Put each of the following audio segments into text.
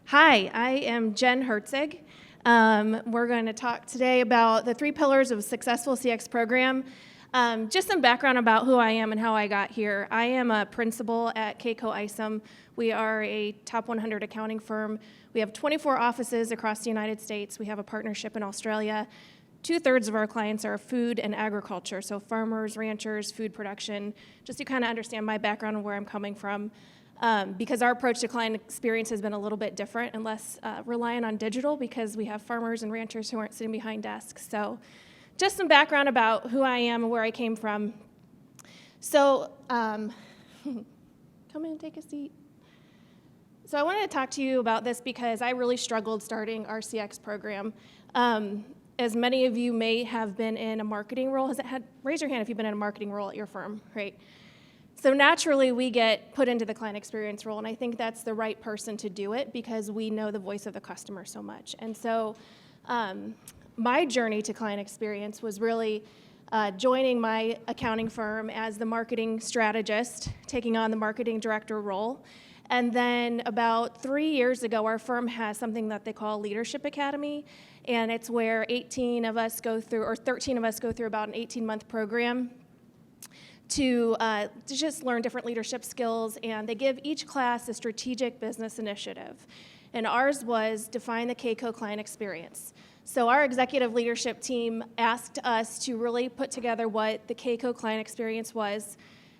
Hi, I am Jen Hertzig. We're going to talk today about the 3 pillars of a successful CX program. Just some background about who I am and how I got here. I am a principal at Keiko Isom. We are a top 100 accounting firm. We have 24 offices across the United States. We have a partnership in Australia. 2/3 of our clients are food and agriculture, so farmers, ranchers, food production, just to kind of understand my background and where I'm coming from. Because our approach to client experience has been a little bit different and less reliant on digital because we have farmers and ranchers who aren't sitting behind desks. So just some background about who I am and where I came from. So come in and take a seat. So I wanted to talk to you about this because I really struggled starting our CX program. As many of you may have been in a marketing role. Raise your hand if you've been in a marketing role at your firm, right? So naturally, we get put into the client experience role, and I think that's the right person to do it because we know the voice of the customer so much. And so my journey to client experience was really joining my accounting firm as the marketing strategist, taking on the marketing director role. And then about 3 years ago, our firm has something that they call Leadership Academy, and it's where 13 of us go through about an 18-month program to just learn different leadership skills, and they give each class a strategic business initiative. And ours was define the Keiko client experience. So our executive leadership team asked us to really put together what the Keiko client experience was.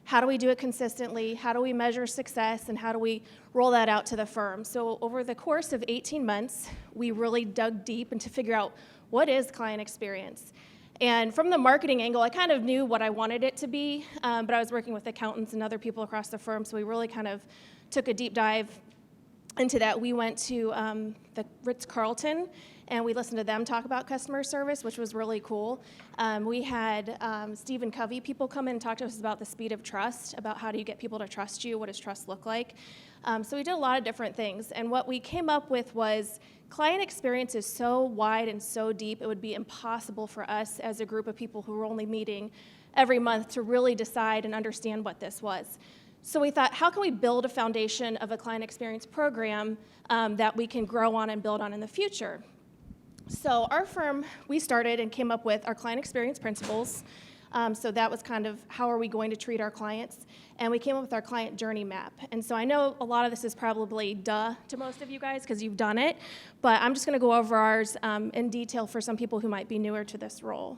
How do we do it consistently? How do we measure success? And how do we roll that out to the firm? So over the course of 18 months, we really dug deep into figure out what is client experience. And from the marketing angle, I kind of knew what I wanted it to be, but I was working with accountants and other people across the firm, so we really kind of took a deep dive into that. We went to the Ritz-Carlton, and we listened to them talk about customer service, which was really cool. We had Stephen Covey people come in and talk to us about the speed of trust, about how do you get people to trust you, what does trust look like. So we did a lot of different things, and what we came up with was client experience is so wide and so deep, it would be impossible for us as a group of people who were only meeting every month to really decide and understand what this was. So we thought, how can we build a foundation of a client experience program that we can grow on and build on in the future? So our firm, we started and came up with our client experience principles. So that was kind of how are we going to treat our clients. And we came up with our client journey map. And so I know a lot of this is probably duh to most of you guys because you've done it, but I'm just going to go over ours in detail for some people who might be newer to this role.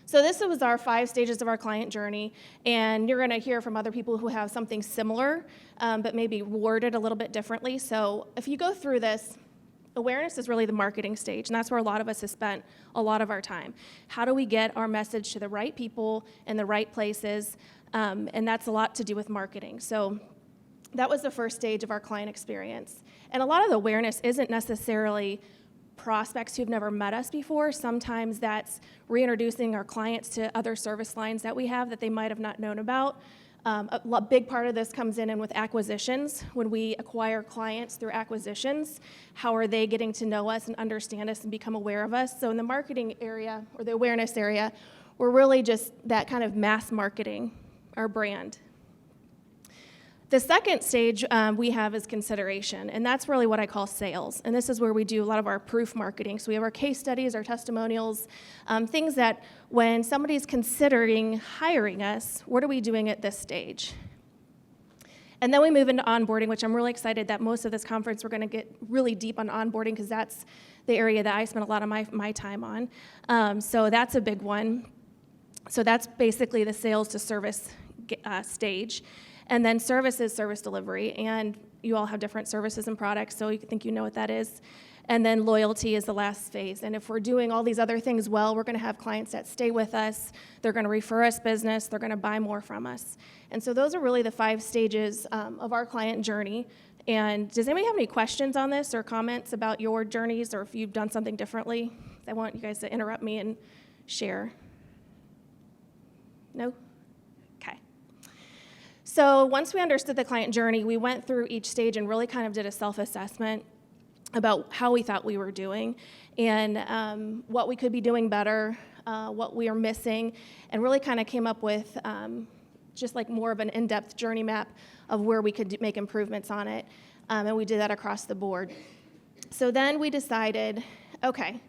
So this was our 5 stages of our client journey, and you're going to hear from other people who have something similar, but maybe worded a little bit differently. So if you go through this, awareness is really the marketing stage, and that's where a lot of us have spent a lot of our time. How do we get our message to the right people in the right places? And that's a lot to do with marketing. So that was the first stage of our client experience. And a lot of the awareness isn't necessarily prospects who've never met us before. Sometimes that's reintroducing our clients to other service lines that we have that they might have not known about. A big part of this comes in with acquisitions. When we acquire clients through acquisitions, how are they getting to know us and understand us and become aware of us? So in the marketing area or the awareness area, we're really just that kind of mass marketing our brand. The second stage we have is consideration, and that's really what I call sales. And this is where we do a lot of our proof marketing. So we have our case studies, our testimonials, things that when somebody's considering hiring us, what are we doing at this stage? And then we move into onboarding, which I'm really excited that most of this conference we're going to get really deep on onboarding because that's the area that I spend a lot of my time on. So that's a big one. So that's basically the sales to service stage. And then service is service delivery, and you all have different services and products, so you think you know what that is. And then loyalty is the last phase. And if we're doing all these other things well, we're going to have clients that stay with us. They're going to refer us business. They're going to buy more from us. And so those are really the 5 stages of our client journey. And does anybody have any questions on this or comments about your journeys or if you've done something differently? I want you guys to interrupt me and share. No? Okay. So once we understood the client journey, we went through each stage and really kind of did a self-assessment about how we thought we were doing and what we could be doing better, what we are missing, and really kind of came up with just like more of an in-depth journey map of where we could make improvements on it. And we did that across the board. So then we decided, okay,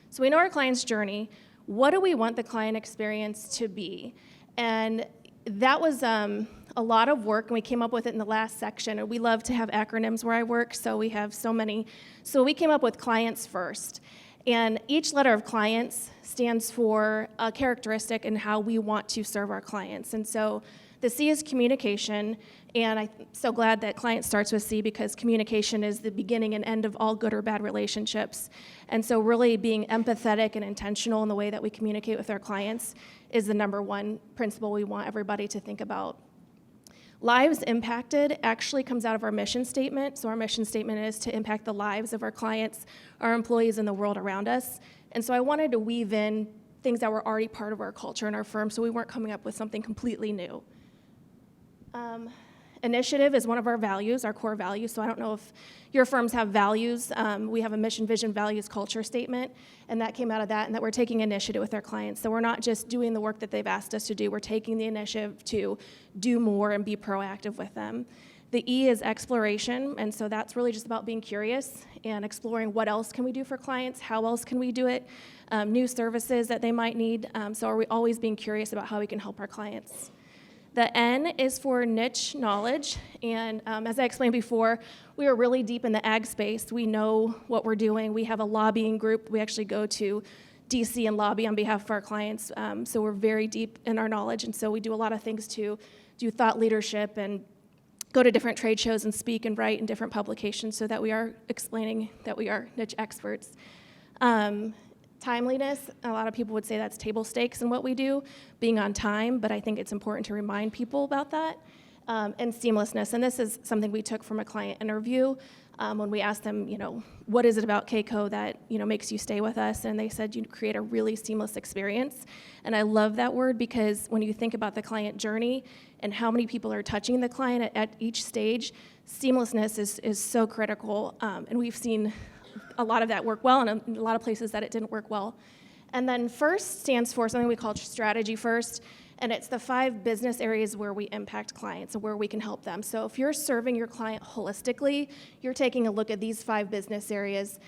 so we know our client's journey. What do we want the client experience to be? And that was a lot of work, and we came up with it in the last section. And we love to have acronyms where I work, so we have so many. So we came up with clients first. And each letter of clients stands for a characteristic in how we want to serve our clients. And so the C is communication, and I'm so glad that client starts with C because communication is the beginning and end of all good or bad relationships. And so really being empathetic and intentional in the way that we communicate with our clients is the number one principle we want everybody to think about. Lives impacted actually comes out of our mission statement. So our mission statement is to impact the lives of our clients, our employees, and the world around us. And so I wanted to weave in things that were already part of our culture in our firm so we weren't coming up with something completely new. Initiative is one of our values, our core values. So I don't know if your firms have values. We have a mission, vision, values, culture statement, and that came out of that, and that we're taking initiative with our clients. So we're not just doing the work that they've asked us to do. We're taking the initiative to do more and be proactive with them. The E is exploration, and so that's really just about being curious and exploring what else can we do for clients, how else can we do it, new services that they might need. So are we always being curious about how we can help our clients? The N is for niche knowledge, and as I explained before, we are really deep in the ag space. We know what we're doing. We have a lobbying group. We actually go to DC and lobby on behalf of our clients, so we're very deep in our knowledge, and so we do a lot of things to do thought leadership and go to different trade shows and speak and write in different publications so that we are explaining that we are niche experts. Timeliness, a lot of people would say that's table stakes in what we do, being on time, but I think it's important to remind people about that. And seamlessness, and this is something we took from a client interview when we asked them, what is it about Keiko that, makes you stay with us? And they said, you create a really seamless experience. And I love that word because when you think about the client journey and how many people are touching the client at each stage, seamlessness is so critical, and we've seen a lot of that work well, and a lot of places that it didn't work well. And then FIRST stands for something we call strategy first, and it's the 5 business areas where we impact clients and where we can help them. So if you're serving your client holistically, you're taking a look at these 5 business areas,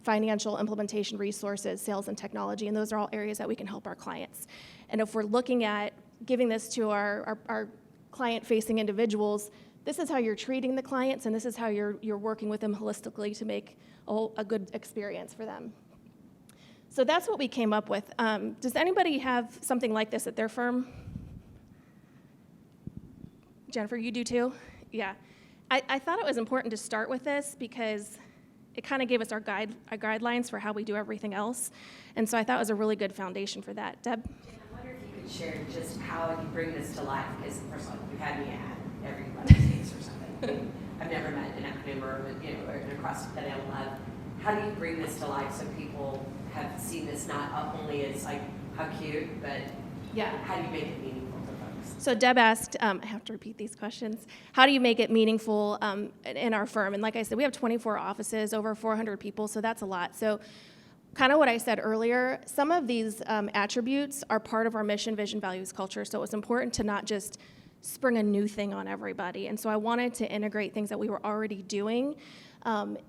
financial, implementation, resources, sales, and technology, and those are all areas that we can help our clients. And if we're looking at giving this to our client-facing individuals, this is how you're treating the clients, and this is how you're working with them holistically to make a good experience for them. So that's what we came up with. Does anybody have something like this at their firm? Jennifer, you do too? Yeah. I thought it was important to start with this because it kind of gave us our guidelines for how we do everything else. And so I thought it was a really good foundation for that. Deb? I wonder if you could share just how you bring this to life, because first of all, you had me at every Wednesdays or something. I've never met an acronym or an acrostic that I don't love. How do you bring this to life so people have seen this not only as like how cute, but how do you make it meaningful for folks? So Deb asked, I have to repeat these questions, how do you make it meaningful in our firm? And like I said, we have 24 offices, over 400 people, so that's a lot. So kind of what I said earlier, some of these attributes are part of our mission, vision, values, culture, so it's important to not just spring a new thing on everybody. And so I wanted to integrate things that we were already doing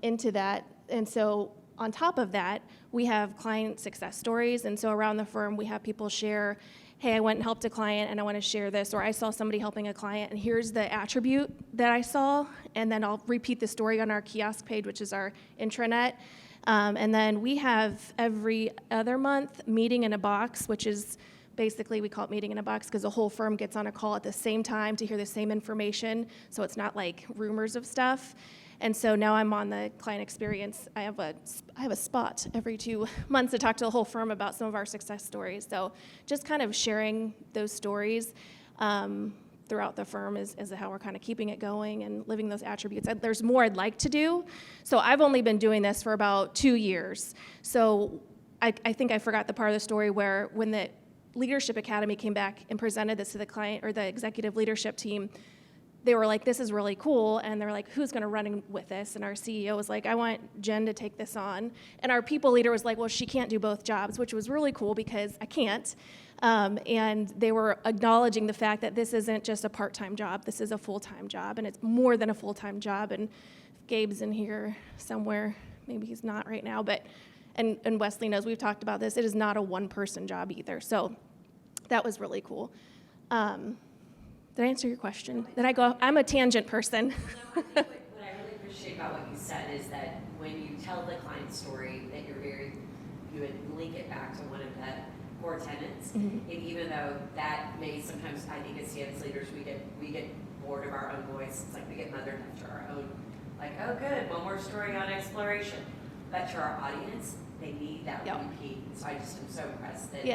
into that. And so on top of that, we have client success stories. And so around the firm, we have people share, hey, I went and helped a client and I want to share this, or I saw somebody helping a client and here's the attribute that I saw. And then I'll repeat the story on our kiosk page, which is our intranet. And then we have every other month meeting in a box, which is basically, we call it meeting in a box because the whole firm gets on a call at the same time to hear the same information, so it's not like rumors of stuff. And so now I'm on the client experience. I have a spot every 2 months to talk to the whole firm about some of our success stories. So just kind of sharing those stories throughout the firm is how we're kind of keeping it going and living those attributes. There's more I'd like to do. So I've only been doing this for about 2 years. So I think I forgot the part of the story where when the Leadership Academy came back and presented this to the client or the executive leadership team, they were like, this is really cool. And they were like, who's going to run with this? And our CEO was like, I want Jen to take this on. And our people leader was like, well, she can't do both jobs, which was really cool because I can't. And they were acknowledging the fact that this isn't just a part-time job. This is a full-time job, and it's more than a full-time job. And if Gabe's in here somewhere, maybe he's not right now, but and Wesley knows, we've talked about this, it is not a one-person job either. So that was really cool. Did I answer your question? Did I go? I'm a tangent person. Well, no, I think what I really appreciate about what you said is that when you tell the client story, that you would link it back to one of the core tenets. Mm-hmm. And even though that may sometimes, I think as CX leaders, we get bored of our own voice. It's like we get mothered after our own, like, oh good, one more story on exploration. But to our audience, they need that repeat. So I just am so impressed that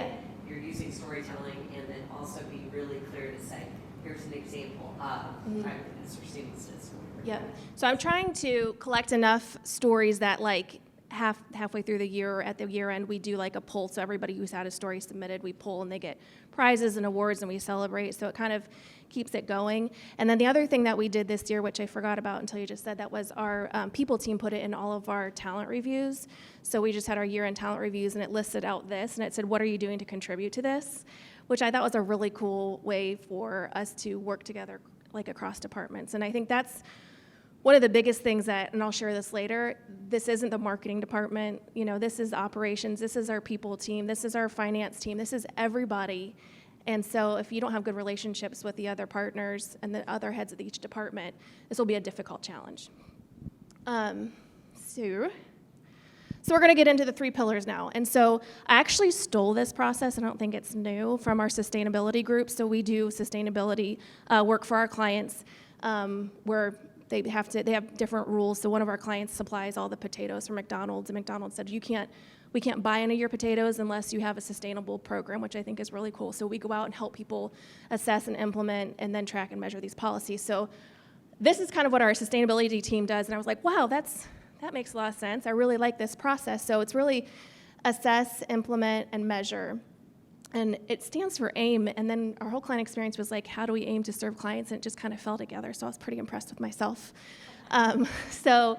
you're using storytelling and then also being really clear to say, here's an example of timeliness or seamlessness. Yep. So I'm trying to collect enough stories that like halfway through the year or at the year end, we do like a poll. So everybody who's had a story submitted, we poll and they get prizes and awards and we celebrate. So it kind of keeps it going. And then the other thing that we did this year, which I forgot about until you just said that, was our people team put it in all of our talent reviews. So we just had our year-end talent reviews and it listed out this and it said, what are you doing to contribute to this? Which I thought was a really cool way for us to work together like across departments. And I think that's one of the biggest things that, and I'll share this later, this isn't the marketing department, this is operations, this is our people team, this is our finance team, this is everybody. And so if you don't have good relationships with the other partners and the other heads of each department, this will be a difficult challenge. So we're going to get into the 3 pillars now. And so I actually stole this process, I don't think it's new, from our sustainability group. So we do sustainability work for our clients where they have different rules. So one of our clients supplies all the potatoes from McDonald's, and McDonald's said, we can't buy any of your potatoes unless you have a sustainable program, which I think is really cool. So we go out and help people assess and implement and then track and measure these policies. So this is kind of what our sustainability team does. And I was like, wow, that makes a lot of sense. I really like this process. So it's really assess, implement, and measure. And it stands for AIM. And then our whole client experience was like, how do we aim to serve clients? And it just kind of fell together. So I was pretty impressed with myself. So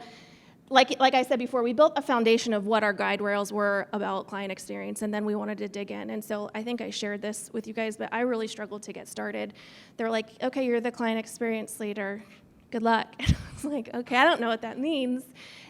like I said before, we built a foundation of what our guide rails were about client experience. And then we wanted to dig in. And so I think I shared this with you guys, but I really struggled to get started. They're like, okay, you're the client experience leader. Good luck. And I was like, okay, I don't know what that means.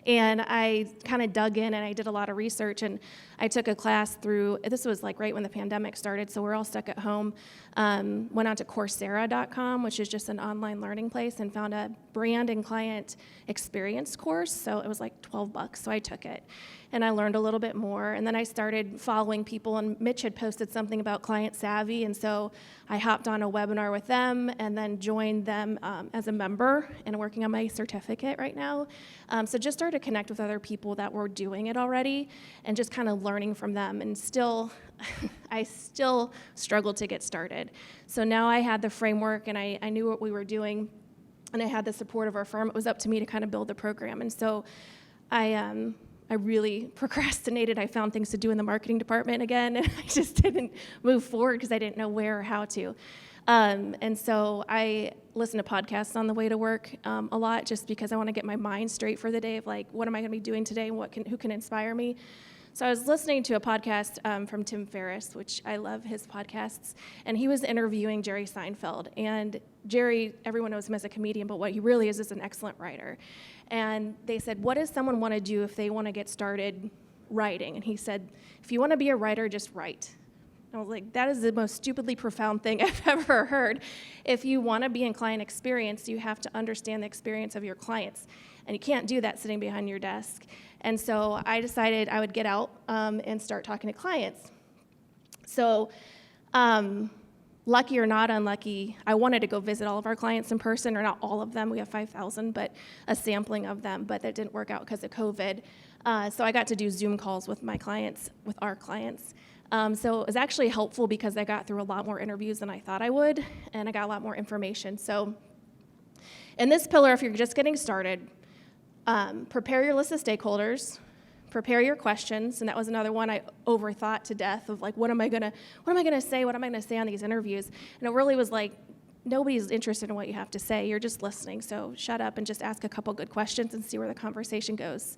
And I kind of dug in and I did a lot of research and I took a class through, this was like right when the pandemic started, so we're all stuck at home. Went on to Coursera.com, which is just an online learning place, and found a brand and client experience course. So it was like $12, so I took it. And I learned a little bit more. And then I started following people, and Mitch had posted something about client savvy, and so I hopped on a webinar with them and then joined them as a member and working on my certificate right now. So just started to connect with other people that were doing it already and just kind of learning from them. And still, I still struggled to get started. So now I had the framework and I knew what we were doing, and I had the support of our firm. It was up to me to kind of build the program. And so I really procrastinated. I found things to do in the marketing department again, and I just didn't move forward because I didn't know where or how to. And so I listen to podcasts on the way to work a lot, just because I want to get my mind straight for the day of like, what am I going to be doing today and who can inspire me? So I was listening to a podcast from Tim Ferriss, which I love his podcasts, and he was interviewing Jerry Seinfeld. And Jerry, everyone knows him as a comedian, but what he really is an excellent writer. And they said, what does someone want to do if they want to get started writing? And he said, if you want to be a writer, just write. And I was like, that is the most stupidly profound thing I've ever heard. If you want to be in client experience, you have to understand the experience of your clients. And you can't do that sitting behind your desk. And so I decided I would get out and start talking to clients. So lucky or not unlucky, I wanted to go visit all of our clients in person, or not all of them. We have 5,000, but a sampling of them. But that didn't work out because of COVID. So I got to do Zoom calls with my clients, with our clients. So it was actually helpful because I got through a lot more interviews than I thought I would, and I got a lot more information. So in this pillar, if you're just getting started, prepare your list of stakeholders, prepare your questions, and that was another one I overthought to death of like, what am I gonna say? What am I gonna say on these interviews? And it really was like, nobody's interested in what you have to say. You're just listening. So shut up and just ask a couple good questions and see where the conversation goes.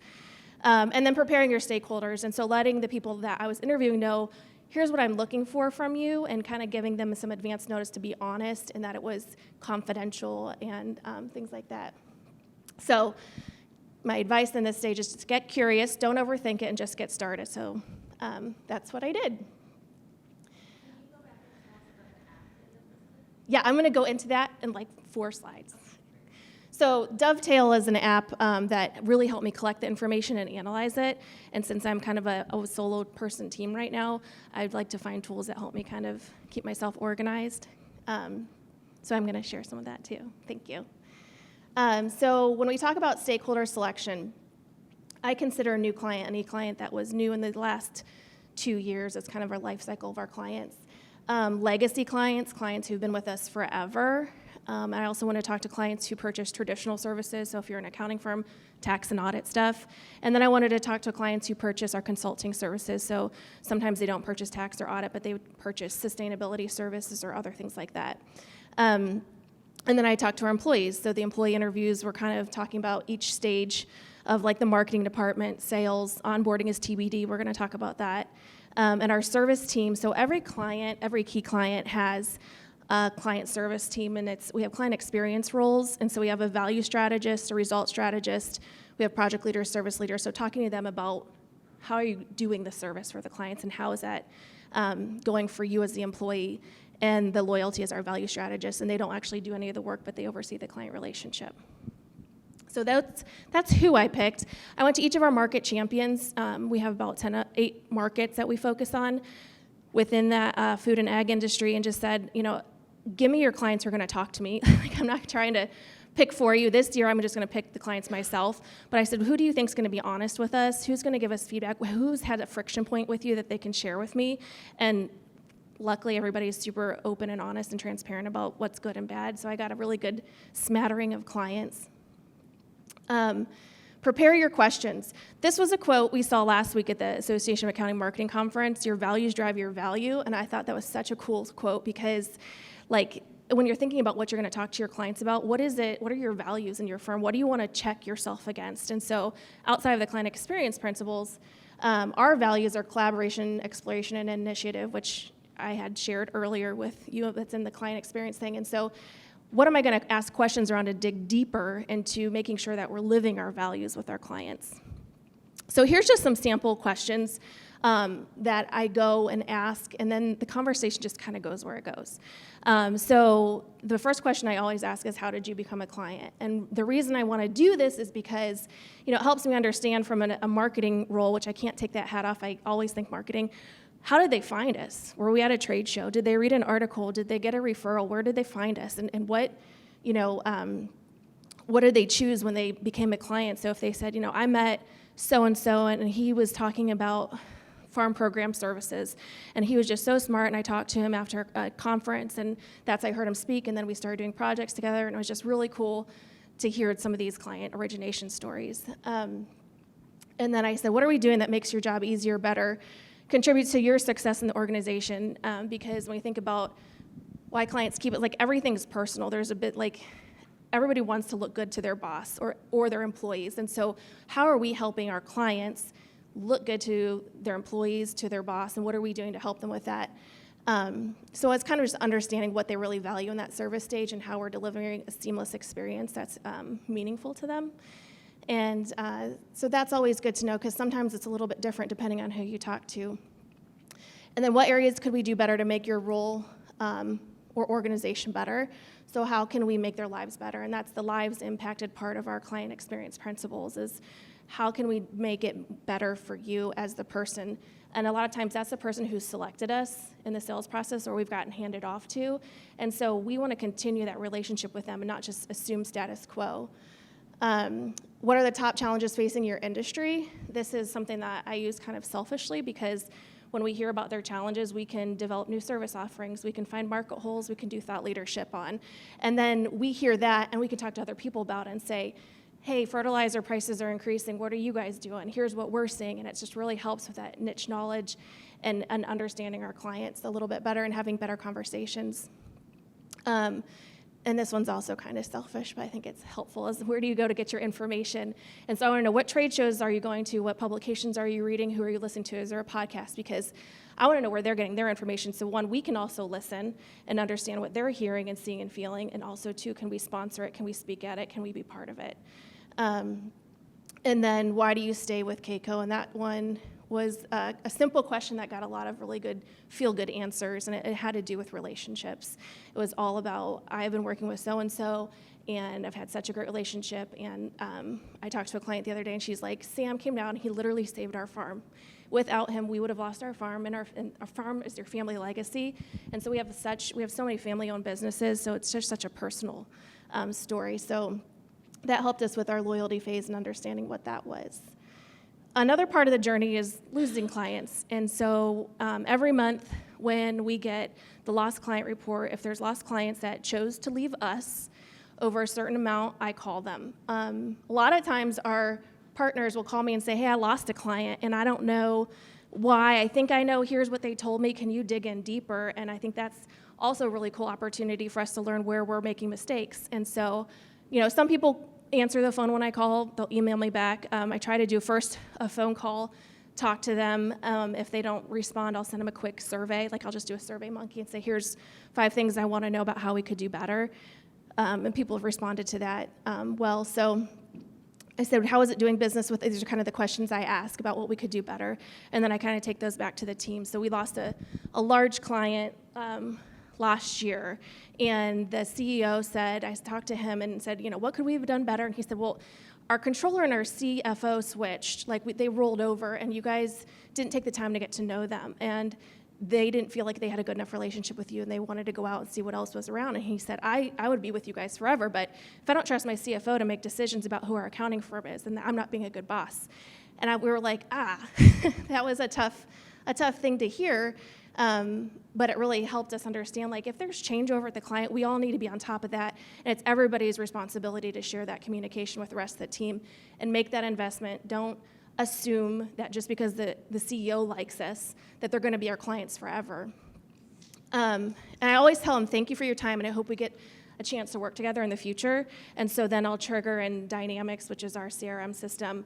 And then preparing your stakeholders. And so letting the people that I was interviewing know, here's what I'm looking for from you, and kind of giving them some advance notice to be honest and that it was confidential and things like that. So my advice in this stage is to get curious, don't overthink it, and just get started. So that's what I did. Yeah, I'm going to go into that in like 4 slides. So Dovetail is an app that really helped me collect the information and analyze it. And since I'm kind of a solo person team right now, I'd like to find tools that help me kind of keep myself organized. So I'm going to share some of that too. Thank you. So when we talk about stakeholder selection, I consider a new client any client that was new in the last 2 years. It's kind of our life cycle of our clients. Legacy clients, clients who've been with us forever. I also want to talk to clients who purchase traditional services, so if you're an accounting firm, tax and audit stuff. And then I wanted to talk to clients who purchase our consulting services, so sometimes they don't purchase tax or audit, but they would purchase sustainability services or other things like that. And then I talked to our employees, so the employee interviews were kind of talking about each stage of like the marketing department, sales, onboarding is TBD, we're going to talk about that. And our service team, so every key client has a client service team, and we have client experience roles, and so we have a value strategist, a result strategist, we have project leaders, service leaders, so talking to them about how are you doing the service for the clients and how is that going for you as the employee, and the loyalty is our value strategist, and they don't actually do any of the work, but they oversee the client relationship. So that's who I picked. I went to each of our market champions. We have about 8 markets that we focus on within that food and ag industry, and just said, give me your clients who are going to talk to me. Like, I'm not trying to pick for you. This year, I'm just going to pick the clients myself. But I said, who do you think is going to be honest with us? Who's going to give us feedback? Who's had a friction point with you that they can share with me? And luckily, everybody is super open and honest and transparent about what's good and bad. So I got a really good smattering of clients. Prepare your questions. This was a quote we saw last week at the Association of Accounting Marketing Conference, your values drive your value, and I thought that was such a cool quote because, like, when you're thinking about what you're going to talk to your clients about, what are your values in your firm? What do you want to check yourself against? And so outside of the client experience principles, our values are collaboration, exploration, and initiative, which I had shared earlier with you, that's in the client experience thing. And so what am I going to ask questions around to dig deeper into making sure that we're living our values with our clients? So here's just some sample questions that I go and ask, and then the conversation just kind of goes where it goes. So the first question I always ask is, how did you become a client? And the reason I want to do this is because it helps me understand from a marketing role, which I can't take that hat off, I always think marketing. How did they find us? Were we at a trade show? Did they read an article? Did they get a referral? Where did they find us? And what did they choose when they became a client? So if they said, I met so-and-so, and he was talking about farm program services, and he was just so smart, and I talked to him after a conference, and I heard him speak, and then we started doing projects together, and it was just really cool to hear some of these client origination stories. And then I said, what are we doing that makes your job easier, better, contributes to your success in the organization? Because when you think about why clients keep it, like, everything's personal. There's a bit like everybody wants to look good to their boss or their employees. And so how are we helping our clients look good to their employees, to their boss, and what are we doing to help them with that? So it's kind of just understanding what they really value in that service stage and how we're delivering a seamless experience that's meaningful to them. And so that's always good to know, because sometimes it's a little bit different depending on who you talk to. And then what areas could we do better to make your role or organization better? So how can we make their lives better? And that's the lives impacted part of our client experience principles, is how can we make it better for you as the person? And a lot of times that's the person who selected us in the sales process or we've gotten handed off to. And so we want to continue that relationship with them and not just assume status quo. What are the top challenges facing your industry? This is something that I use kind of selfishly, because when we hear about their challenges, we can develop new service offerings, we can find market holes, we can do thought leadership on. And then we hear that and we can talk to other people about it and say, hey, fertilizer prices are increasing, what are you guys doing? Here's what we're seeing. And it just really helps with that niche knowledge and understanding our clients a little bit better and having better conversations. And this one's also kind of selfish, but I think it's helpful, is where do you go to get your information? And so I want to know, what trade shows are you going to? What publications are you reading? Who are you listening to? Is there a podcast? Because I want to know where they're getting their information. So one, we can also listen and understand what they're hearing and seeing and feeling. And also, two, can we sponsor it? Can we speak at it? Can we be part of it? And then, why do you stay with Keiko? And that one was a simple question that got a lot of really good, feel-good answers, and it had to do with relationships. It was all about, I've been working with so-and-so, and I've had such a great relationship, and I talked to a client the other day, and she's like, Sam came down, and he literally saved our farm. Without him, we would have lost our farm, and our farm is their family legacy, and so we have so many family-owned businesses, so it's just such a personal story. So that helped us with our loyalty phase and understanding what that was. Another part of the journey is losing clients. And so every month when we get the lost client report, if there's lost clients that chose to leave us over a certain amount, I call them. A lot of times our partners will call me and say, hey, I lost a client and I don't know why. I think I know, here's what they told me. Can you dig in deeper? And I think that's also a really cool opportunity for us to learn where we're making mistakes. And so, some people answer the phone when I call, they'll email me back. I try to do first a phone call, talk to them. If they don't respond, I'll send them a quick survey. Like I'll just do a Survey Monkey and say, here's 5 things I want to know about how we could do better. And people have responded to that well. So I said, how is it doing business with, these are kind of the questions I ask about what we could do better. And then I kind of take those back to the team. So we lost a large client last year, and the CEO said, I talked to him and said, what could we have done better? And he said, well, our controller and our CFO switched, they rolled over, and you guys didn't take the time to get to know them, and they didn't feel like they had a good enough relationship with you, and they wanted to go out and see what else was around. And he said, I would be with you guys forever, but if I don't trust my CFO to make decisions about who our accounting firm is, then I'm not being a good boss. And we were like, that was a tough thing to hear. But it really helped us understand, if there's changeover at the client, we all need to be on top of that, and it's everybody's responsibility to share that communication with the rest of the team and make that investment. Don't assume that just because the CEO likes us, that they're going to be our clients forever. And I always tell them, thank you for your time, and I hope we get a chance to work together in the future. And so then I'll trigger in Dynamics, which is our CRM system,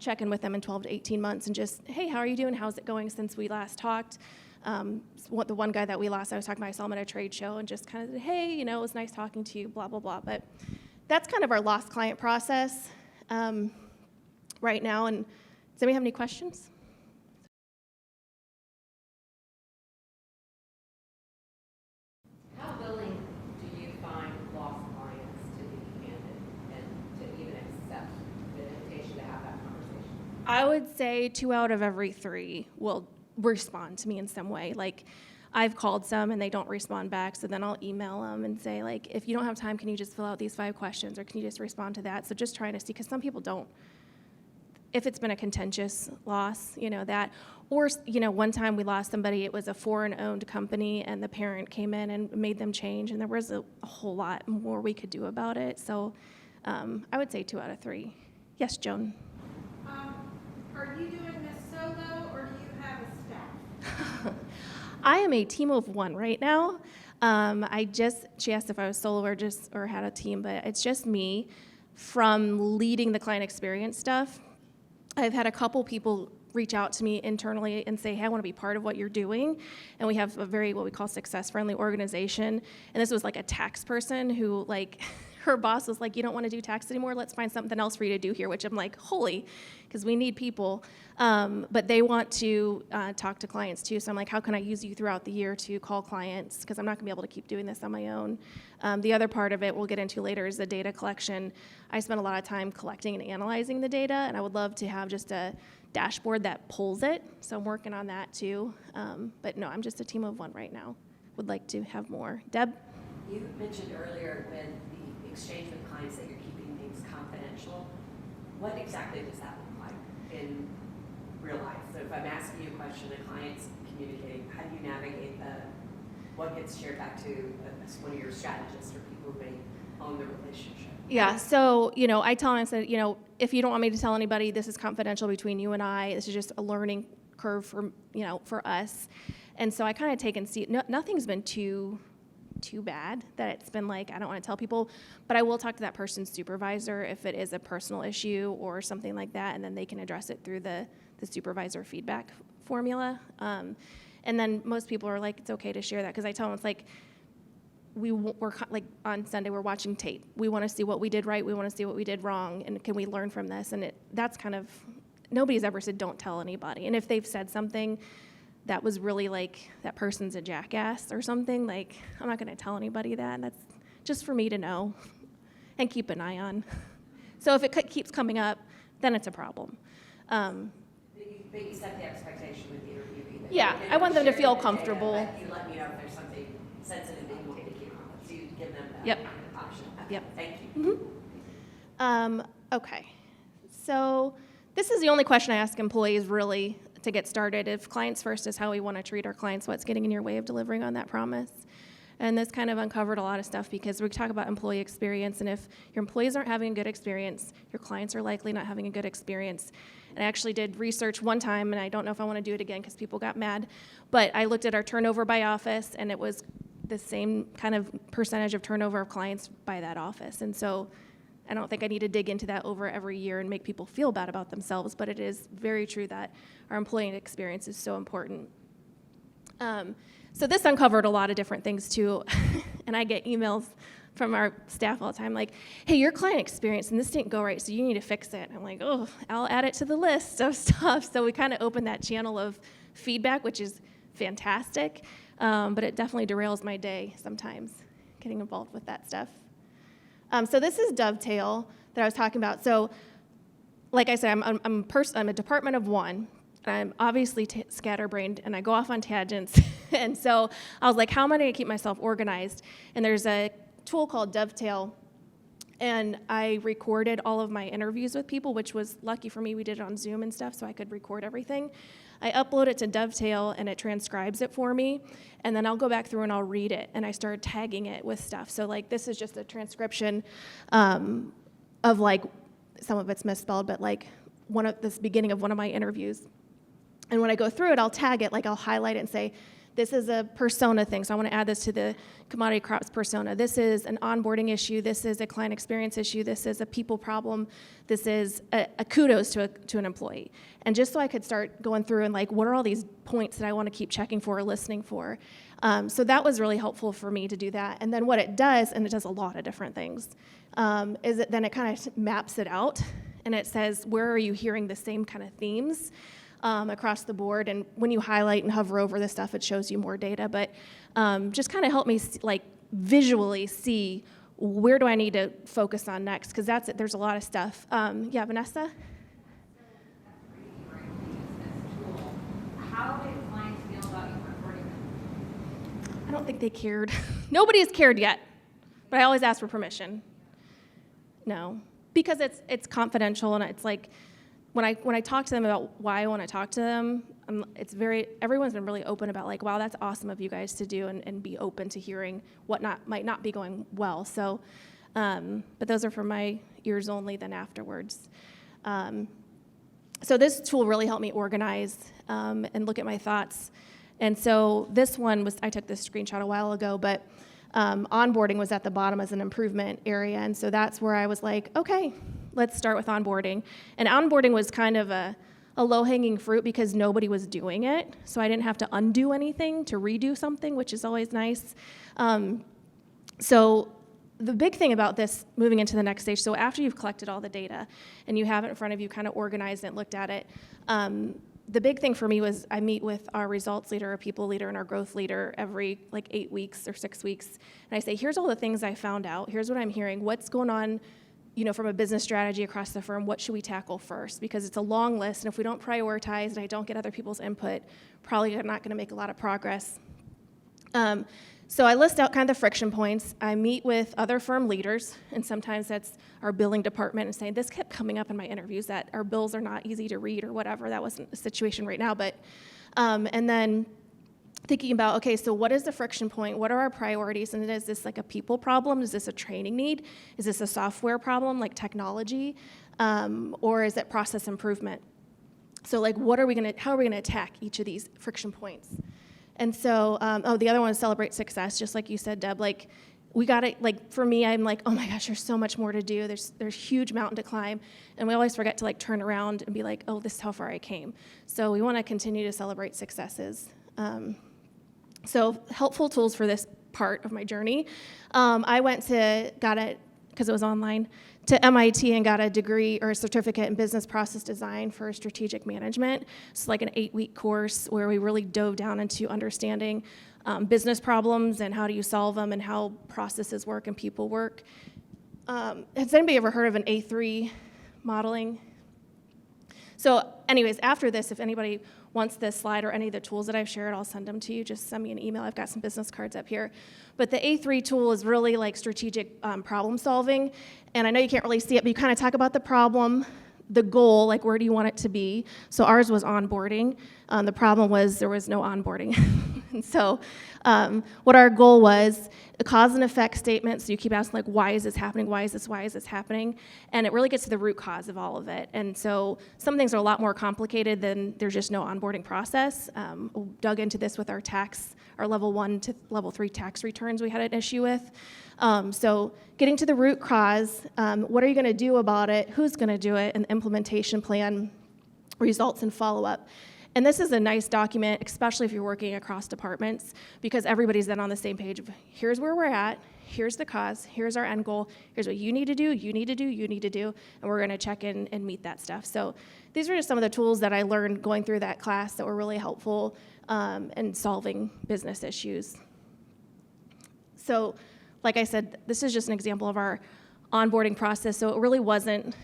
check in with them in 12 to 18 months and just, hey, how are you doing? How's it going since we last talked? The one guy that we lost, I was talking about, I saw him at a trade show and just kind of said, hey, it was nice talking to you, blah, blah, blah. But that's kind of our lost client process right now. And does anybody have any questions? How willing do you find lost clients to be candid and to even accept the invitation to have that conversation? I would say 2 out of every 3 will respond to me in some way. I've called some and they don't respond back, so then I'll email them and say, if you don't have time, can you just fill out these 5 questions, or can you just respond to that? So just trying to see, because some people don't. If it's been a contentious loss, that, or, one time we lost somebody, it was a foreign-owned company, and the parent came in and made them change, and there was a whole lot more we could do about it. So I would say 2 out of 3. Yes, Joan? Are you doing this solo, or do you have a staff? I am a team of 1 right now. She asked if I was solo or had a team, but it's just me. From leading the client experience stuff, I've had a couple people reach out to me internally and say, hey, I want to be part of what you're doing. And we have a very, what we call, success-friendly organization. And this was a tax person who, her boss was like, you don't want to do tax anymore? Let's find something else for you to do here, which I'm like, holy, because we need people. But they want to talk to clients too. So I'm like, how can I use you throughout the year to call clients? Because I'm not going to be able to keep doing this on my own. The other part of it we'll get into later is the data collection. I spend a lot of time collecting and analyzing the data, and I would love to have just a dashboard that pulls it. So I'm working on that too. But no, I'm just a team of 1 right now. Would like to have more. Deb? You mentioned earlier with the exchange with clients that you're keeping things confidential. What exactly does that look like in real life? So if I'm asking you a question, the client's communicating, how do you navigate what gets shared back to one of your strategists or people who may own the relationship? Yeah, so, I tell them, I said, if you don't want me to tell anybody, this is confidential between you and I. This is just a learning curve for us. And so I kind of take and see, nothing's been too too bad that it's been like, I don't want to tell people, but I will talk to that person's supervisor if it is a personal issue or something like that, and then they can address it through the supervisor feedback formula. And then most people are like, it's okay to share that, because I tell them, it's like, we're like on Sunday, we're watching tape. We want to see what we did right. We want to see what we did wrong. And can we learn from this? And that's kind of, nobody's ever said, don't tell anybody. And if they've said something that was really like, that person's a jackass or something, like, I'm not going to tell anybody that. That's just for me to know and keep an eye on. So if it keeps coming up, then it's a problem. But you set the expectation with the interviewee. Yeah, I want them to feel comfortable. But you let me know if there's something sensitive that you want me to keep on. So you give them that option. Okay, Yep. Thank you. Okay, so this is the only question I ask employees really to get started. If clients first is how we want to treat our clients, what's getting in your way of delivering on that promise? And this kind of uncovered a lot of stuff, because we talk about employee experience, and if your employees aren't having a good experience, your clients are likely not having a good experience. And I actually did research one time, and I don't know if I want to do it again because people got mad, but I looked at our turnover by office, and it was the same kind of percentage of turnover of clients by that office. And so I don't think I need to dig into that over every year and make people feel bad about themselves, but it is very true that our employee experience is so important. So this uncovered a lot of different things too, and I get emails from our staff all the time like, hey, your client experience and this didn't go right, so you need to fix it. I'm like, oh, I'll add it to the list of stuff. So we kind of open that channel of feedback, which is fantastic, but it definitely derails my day sometimes, getting involved with that stuff. So this is Dovetail that I was talking about. So like I said, I'm a department of one. I'm obviously scatterbrained, and I go off on tangents. And so I was like, how am I going to keep myself organized? And there's a tool called Dovetail, and I recorded all of my interviews with people, which was lucky for me. We did it on Zoom and stuff, so I could record everything. I upload it to Dovetail, and it transcribes it for me, and then I'll go back through and I'll read it, and I started tagging it with stuff. So like this is just a transcription of like, some of it's misspelled, but like this beginning of one of my interviews. And when I go through it, I'll tag it, like I'll highlight it and say, this is a persona thing, so I want to add this to the commodity crops persona. This is an onboarding issue. This is a client experience issue. This is a people problem. This is a kudos to an employee. And just so I could start going through and like, what are all these points that I want to keep checking for or listening for? So that was really helpful for me to do that. And then what it does, and it does a lot of different things, is that then it kind of maps it out, and it says, where are you hearing the same kind of themes? Across the board, and when you highlight and hover over this stuff, it shows you more data, but just kind of help me visually see where do I need to focus on next, because that's it. There's a lot of stuff. Yeah, Vanessa? How did clients feel about you recording them? I don't think they cared. Nobody has cared yet, but I always ask for permission. No, because it's confidential, and it's like, when I talk to them about why I want to talk to them, everyone's been really open about like, wow, that's awesome of you guys to do, and be open to hearing what might not be going well. So, but those are for my ears only, then afterwards. So this tool really helped me organize and look at my thoughts. And so this one I took this screenshot a while ago, but onboarding was at the bottom as an improvement area. And so that's where I was like, okay, let's start with onboarding. And onboarding was kind of a low-hanging fruit because nobody was doing it. So I didn't have to undo anything to redo something, which is always nice. So the big thing about this, moving into the next stage, so after you've collected all the data and you have it in front of you, kind of organized it, looked at it, the big thing for me was I meet with our results leader, our people leader, and our growth leader every 8 weeks or 6 weeks. And I say, here's all the things I found out. Here's what I'm hearing. What's going on, from a business strategy across the firm? What should we tackle first? Because it's a long list, and if we don't prioritize and I don't get other people's input, probably not going to make a lot of progress. So I list out kind of the friction points. I meet with other firm leaders, and sometimes that's our billing department, and saying, this kept coming up in my interviews, that our bills are not easy to read or whatever. That wasn't the situation right now, but, and then thinking about, okay, so what is the friction point? What are our priorities? And is this like a people problem? Is this a training need? Is this a software problem, like technology? Or is it process improvement? So like, how are we gonna attack each of these friction points? And so, the other one is celebrate success, just like you said, Deb. Like, we got to, like, for me, I'm like, oh my gosh, there's so much more to do. There's huge mountain to climb. And we always forget to, like, turn around and be like, oh, this is how far I came. So we want to continue to celebrate successes. So helpful tools for this part of my journey. I got it, because it was online, to MIT and got a degree or a certificate in business process design for strategic management. It's like an 8-week course where we really dove down into understanding business problems and how do you solve them and how processes work and people work. Has anybody ever heard of an A3 modeling? So anyways, after this, if anybody wants this slide or any of the tools that I've shared, I'll send them to you. Just send me an email. I've got some business cards up here. But the A3 tool is really like strategic problem solving. And I know you can't really see it, but you kind of talk about the problem, the goal, like where do you want it to be. So ours was onboarding. The problem was there was no onboarding. And so what our goal was, a cause and effect statement. So you keep asking, like, why is this happening? Why is this happening? And it really gets to the root cause of all of it. And so some things are a lot more complicated than there's just no onboarding process. We dug into this with our level 1 to level 3 tax returns we had an issue with. So getting to the root cause, what are you going to do about it? Who's going to do it? And the implementation plan, results, and follow-up. And this is a nice document, especially if you're working across departments, because everybody's then on the same page of here's where we're at, here's the cause, here's our end goal, here's what you need to do, you need to do, you need to do, and we're going to check in and meet that stuff. So these are just some of the tools that I learned going through that class that were really helpful in solving business issues. So like I said, this is just an example of our onboarding process, so it really wasn't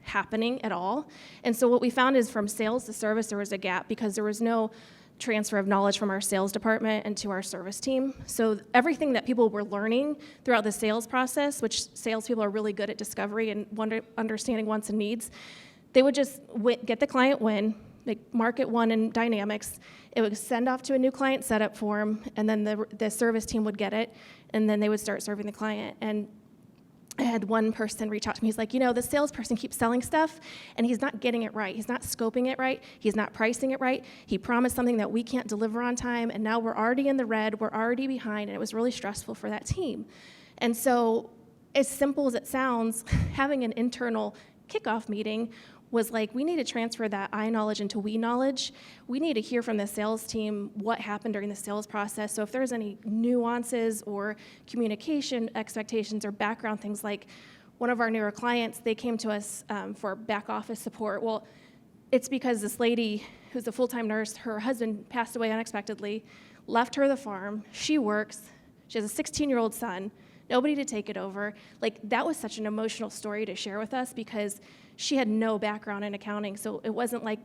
happening at all. And so what we found is from sales to service, there was a gap because there was no transfer of knowledge from our sales department into our service team. So everything that people were learning throughout the sales process, which salespeople are really good at discovery and understanding wants and needs, they would just get the client win, like market one in Dynamics, it would send off to a new client setup form, and then the service team would get it, and then they would start serving the client. And I had one person reach out to me. He's like, the salesperson keeps selling stuff, and he's not getting it right. He's not scoping it right. He's not pricing it right. He promised something that we can't deliver on time, and now we're already in the red. We're already behind, and it was really stressful for that team. And so as simple as it sounds, having an internal kickoff meeting was like, we need to transfer that I knowledge into we knowledge. We need to hear from the sales team what happened during the sales process. So if there's any nuances or communication expectations or background things, like one of our newer clients, they came to us for back office support. Well, it's because this lady who's a full-time nurse, her husband passed away unexpectedly, left her the farm, she works, she has a 16-year-old son, nobody to take it over. Like, that was such an emotional story to share with us because she had no background in accounting, so it wasn't like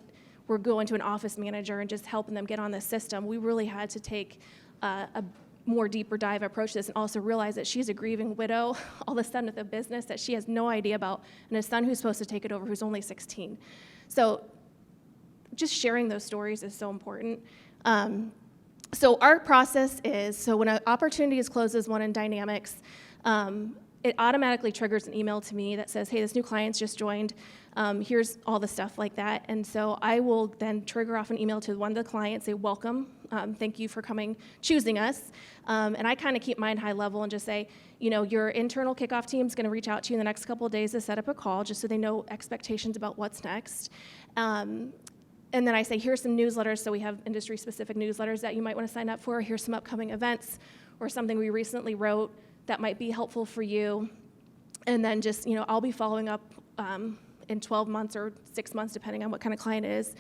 we're going to an office manager and just helping them get on the system. We really had to take a more deeper dive approach to this and also realize that she's a grieving widow all of a sudden with a business that she has no idea about and a son who's supposed to take it over who's only 16. So just sharing those stories is so important. So our process is, so when an opportunity is closed as one in Dynamics, it automatically triggers an email to me that says, hey, this new client's just joined. Here's all the stuff like that. And so I will then trigger off an email to one of the clients, say, welcome, thank you for coming, choosing us. And I kind of keep mine high level and just say, your internal kickoff team is going to reach out to you in the next couple of days to set up a call just so they know expectations about what's next. And then I say, here's some newsletters. So we have industry-specific newsletters that you might want to sign up for. Here's some upcoming events or something we recently wrote that might be helpful for you. And then just, I'll be following up in 12 months or 6 months, depending on what kind of client it is,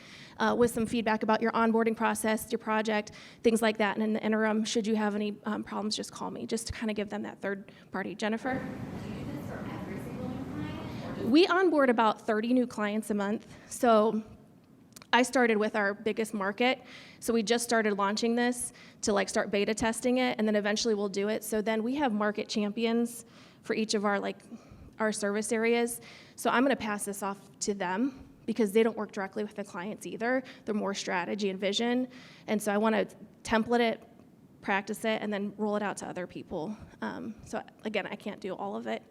with some feedback about your onboarding process, your project, things like that. And in the interim, should you have any problems, just call me, just to kind of give them that third party. Jennifer? Do you do this for every single new client? We onboard about 30 new clients a month. So I started with our biggest market, so we just started launching this to start beta testing it, and then eventually we'll do it. So then we have market champions for each of our service areas. So I'm going to pass this off to them because they don't work directly with the clients either. They're more strategy and vision, and so I want to template it, practice it, and then roll it out to other people. So again, I can't do all of it.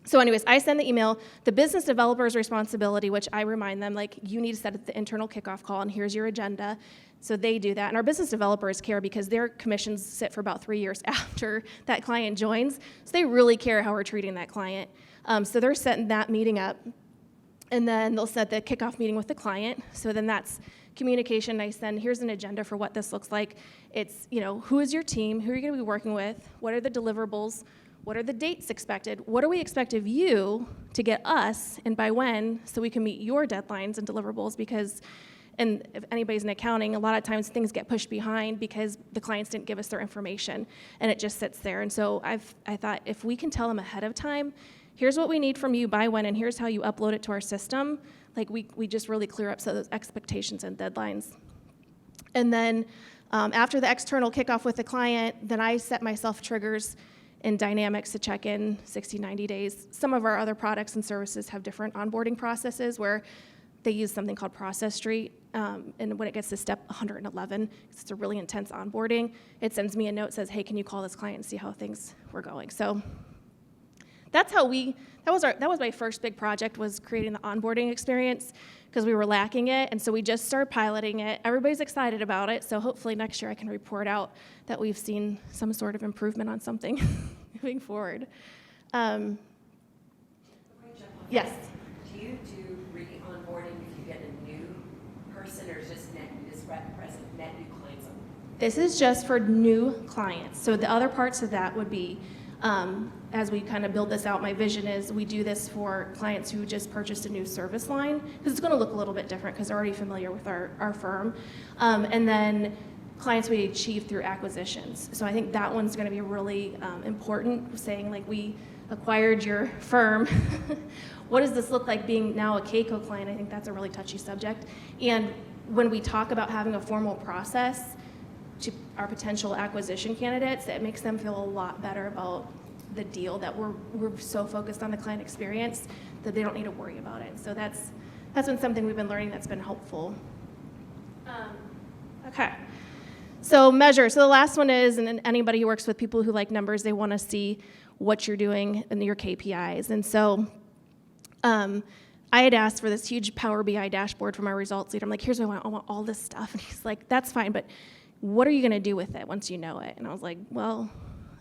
So anyways, I send the email. The business developer's responsibility, which I remind them, like, you need to set up the internal kickoff call, and here's your agenda. So they do that. And our business developers care because their commissions sit for about 3 years after that client joins. So they really care how we're treating that client. So they're setting that meeting up. And then they'll set the kickoff meeting with the client. So then that's communication. I send, here's an agenda for what this looks like. It's, who is your team? Who are you going to be working with? What are the deliverables? What are the dates expected? What do we expect of you to get us, and by when, so we can meet your deadlines and deliverables? Because, and if anybody's in accounting, a lot of times things get pushed behind because the clients didn't give us their information, and it just sits there. And so I thought, if we can tell them ahead of time, here's what we need from you by when, and here's how you upload it to our system, like we just really clear up so those expectations and deadlines. And then after the external kickoff with the client, then I set myself triggers in Dynamics to check in 60, 90 days. Some of our other products and services have different onboarding processes where they use something called Process Street. And when it gets to step 111, it's a really intense onboarding, it sends me a note, says, hey, can you call this client and see how things were going? So that's how that was my first big project, was creating the onboarding experience, because we were lacking it. And so we just started piloting it. Everybody's excited about it. So hopefully next year I can report out that we've seen some sort of improvement on something moving forward. Yes. Do you do re-onboarding if you get a new person, or is just net new clients? This is just for new clients. So the other parts of that would be, as we kind of build this out, my vision is we do this for clients who just purchased a new service line, because it's going to look a little bit different because they're already familiar with our firm. And then clients we achieve through acquisitions. So I think that one's going to be really important, saying, like, we acquired your firm. What does this look like being now a Keiko client? I think that's a really touchy subject. And when we talk about having a formal process to our potential acquisition candidates, it makes them feel a lot better about the deal, that we're so focused on the client experience that they don't need to worry about it. So that's been something we've been learning that's been helpful. Okay. So measure. So the last one is, and anybody who works with people who like numbers, they want to see what you're doing in your KPIs. And so I had asked for this huge Power BI dashboard from our results leader. I'm like, here's what I want all this stuff. And he's like, that's fine, but what are you going to do with it once you know it? And I was like, well,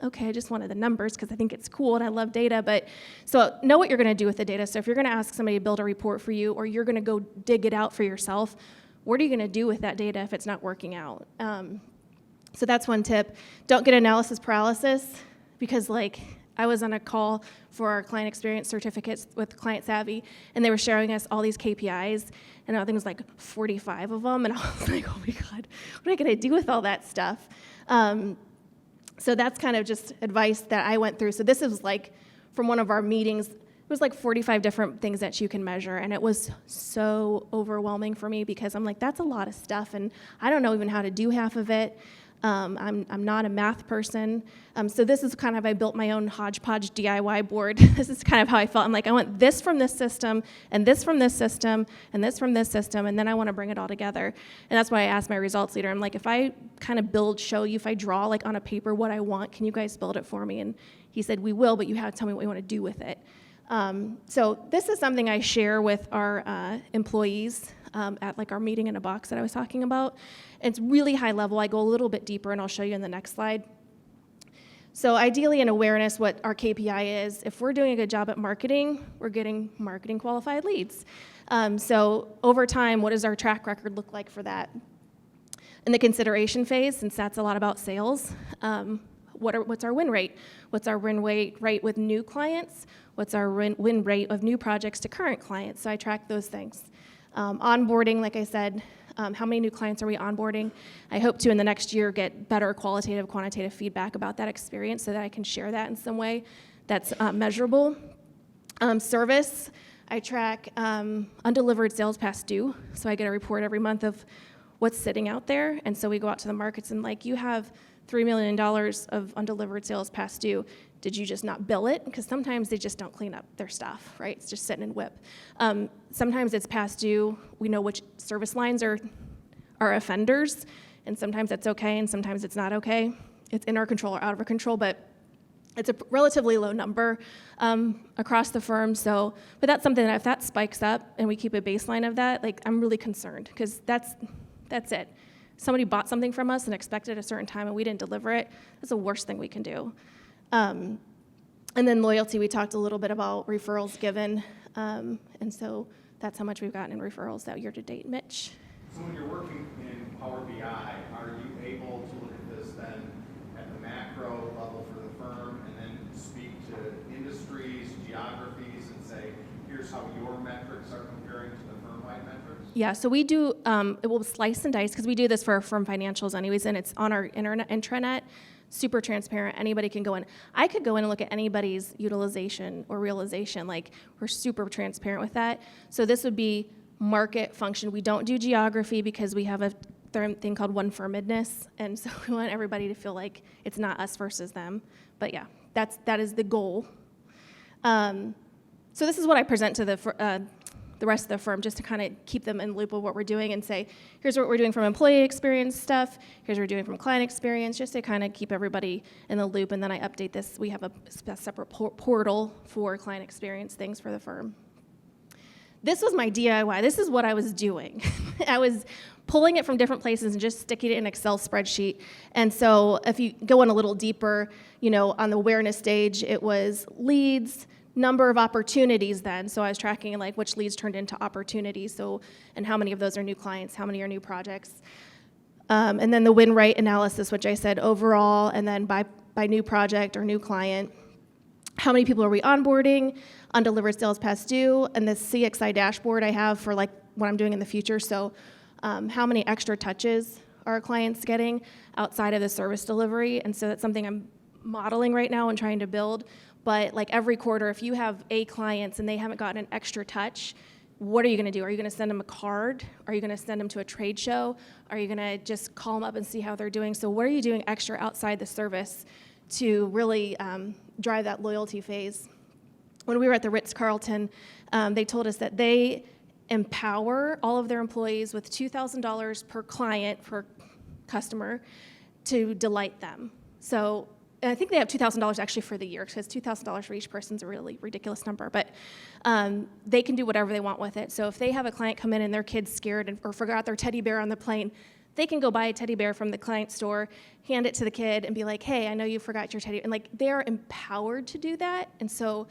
okay, I just wanted the numbers because I think it's cool and I love data. But so know what you're going to do with the data. So if you're going to ask somebody to build a report for you, or you're going to go dig it out for yourself, what are you going to do with that data if it's not working out? So that's one tip. Don't get analysis paralysis, because, like, I was on a call for our client experience certificates with Client Savvy, and they were showing us all these KPIs, and I think it was like 45 of them, and I was like, oh my God, what am I gonna do with all that stuff? So that's kind of just advice that I went through. So this is like from one of our meetings. It was like 45 different things that you can measure, and it was so overwhelming for me, because I'm like, that's a lot of stuff, and I don't know even how to do half of it. I'm not a math person. So this is kind of, I built my own hodgepodge DIY board. This is kind of how I felt. I'm like, I want this from this system, and this from this system, and this from this system, and then I want to bring it all together. And that's why I asked my results leader, I'm like, if I kind of show you, if I draw like on a paper what I want, can you guys build it for me? And he said, we will, but you have to tell me what you want to do with it. So this is something I share with our employees at like our meeting in a box that I was talking about. It's really high level. I go a little bit deeper, and I'll show you in the next slide. So ideally, in awareness, what our KPI is, if we're doing a good job at marketing, we're getting marketing qualified leads. So over time, what does our track record look like for that? In the consideration phase, since that's a lot about sales, what's our win rate? What's our win rate with new clients? What's our win rate of new projects to current clients? So I track those things. Onboarding, like I said, how many new clients are we onboarding? I hope to, in the next year, get better qualitative, quantitative feedback about that experience so that I can share that in some way that's measurable. Service, I track undelivered sales past due. So I get a report every month of what's sitting out there. And so we go out to the markets and, like, you have $3 million of undelivered sales past due. Did you just not bill it? Because sometimes they just don't clean up their stuff, right? It's just sitting in WIP. Sometimes it's past due. We know which service lines are offenders, and sometimes that's okay, and sometimes it's not okay. It's in our control or out of our control, but It's a relatively low number across the firm, but that's something that if that spikes up and we keep a baseline of that, like, I'm really concerned, because that's it. Somebody bought something from us and expected a certain time and we didn't deliver it. That's the worst thing we can do. And then loyalty, we talked a little bit about referrals given, and so that's how much we've gotten in referrals that year to date. Mitch? So when you're working in Power BI, are you able to look at this then at the macro level for the firm and then speak to industries, geographies, and say, here's how your metrics are comparing to the firm-wide metrics? Yeah, so we do, it will slice and dice, because we do this for our firm financials anyways, and it's on our intranet, super transparent. Anybody can go in. I could go in and look at anybody's utilization or realization. Like, we're super transparent with that. So this would be market function. We don't do geography because we have a thing called one-firmedness, and so we want everybody to feel like it's not us versus them. But yeah, that is the goal. So this is what I present to the rest of the firm, just to kind of keep them in the loop of what we're doing and say, here's what we're doing from employee experience stuff, here's what we're doing from client experience, just to kind of keep everybody in the loop. And then I update this. We have a separate portal for client experience things for the firm. This was my DIY. This is what I was doing. I was pulling it from different places and just sticking it in an Excel spreadsheet. And so if you go in a little deeper, on the awareness stage, it was leads, number of opportunities then. So I was tracking like which leads turned into opportunities. So, and how many of those are new clients, how many are new projects. And then the win rate analysis, which I said overall, and then by new project or new client. How many people are we onboarding, undelivered sales past due, and the CXI dashboard I have for like what I'm doing in the future. So how many extra touches are our clients getting outside of the service delivery? And so that's something I'm modeling right now and trying to build. But like every quarter, if you have A clients and they haven't gotten an extra touch, what are you going to do? Are you going to send them a card? Are you going to send them to a trade show? Are you going to just call them up and see how they're doing? So what are you doing extra outside the service to really drive that loyalty phase? When we were at the Ritz-Carlton, they told us that they empower all of their employees with $2,000 per client, per customer, to delight them. So I think they have $2,000 actually for the year, because $2,000 for each person is a really ridiculous number, but they can do whatever they want with it. So if they have a client come in and their kid's scared or forgot their teddy bear on the plane, they can go buy a teddy bear from the client store, hand it to the kid, and be like, hey, I know you forgot your teddy bear. And like, they're empowered to do that. And so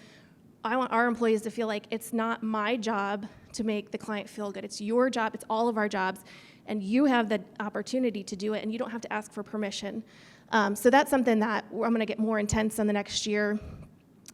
I want our employees to feel like it's not my job to make the client feel good. It's your job. It's all of our jobs. And you have the opportunity to do it, and you don't have to ask for permission. So that's something that I'm going to get more intense in the next year.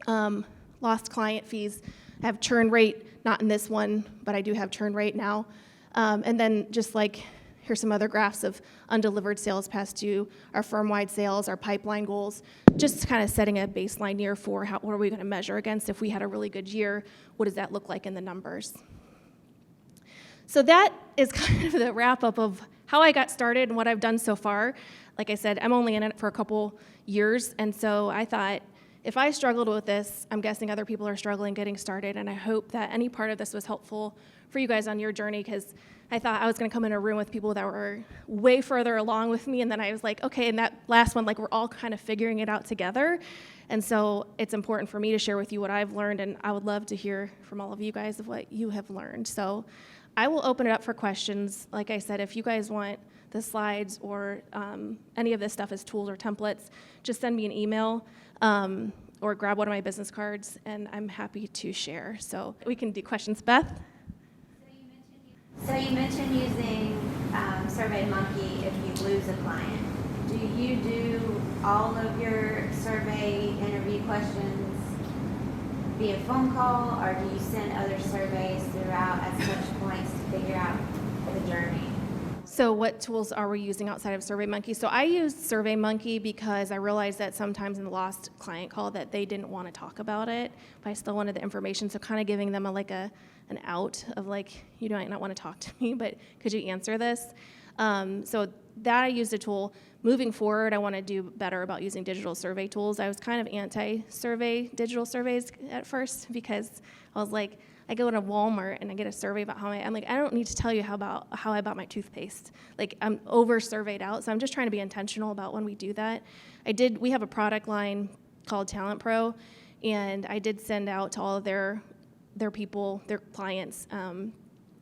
Lost client fees. I have churn rate, not in this one, but I do have churn rate now. And then just like, here's some other graphs of undelivered sales past due, our firm-wide sales, our pipeline goals, just kind of setting a baseline year for what are we going to measure against. If we had a really good year, what does that look like in the numbers? So that is kind of the wrap-up of how I got started and what I've done so far. Like I said, I'm only in it for a couple years, and so I thought, if I struggled with this, I'm guessing other people are struggling getting started, and I hope that any part of this was helpful for you guys on your journey, because I thought I was going to come in a room with people that were way further along with me, and then I was like, okay, and that last one, like, we're all kind of figuring it out together. And so it's important for me to share with you what I've learned, and I would love to hear from all of you guys of what you have learned. So I will open it up for questions. Like I said, if you guys want the slides or any of this stuff as tools or templates, just send me an email or grab one of my business cards, and I'm happy to share. So we can do questions. Beth? So you mentioned using SurveyMonkey if you lose a client. Do you do all of your survey interview questions via phone call, or do you send other surveys throughout at touch points to figure out the journey? So what tools are we using outside of SurveyMonkey? So I use SurveyMonkey because I realized that sometimes in the lost client call that they didn't want to talk about it, but I still wanted the information. So kind of giving them an out of like, you might not want to talk to me, but could you answer this? So that I used a tool. Moving forward, I want to do better about using digital survey tools. I was kind of anti-survey digital surveys at first because I was like, I go into Walmart and I get a survey about I'm like, I don't need to tell you how I bought my toothpaste. Like, I'm over surveyed out, so I'm just trying to be intentional about when we do that. We have a product line called Talent Pro, and I did send out to all of their people, their clients,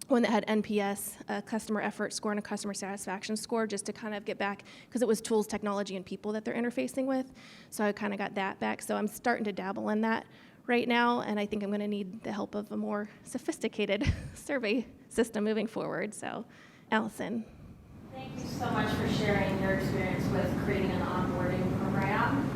one that had NPS, a customer effort score, and a customer satisfaction score, just to kind of get back, because it was tools, technology, and people that they're interfacing with. So I kind of got that back. So I'm starting to dabble in that right now, and I think I'm going to need the help of a more sophisticated survey system moving forward. So, Allison. Thank you so much for sharing your experience with creating an onboarding program.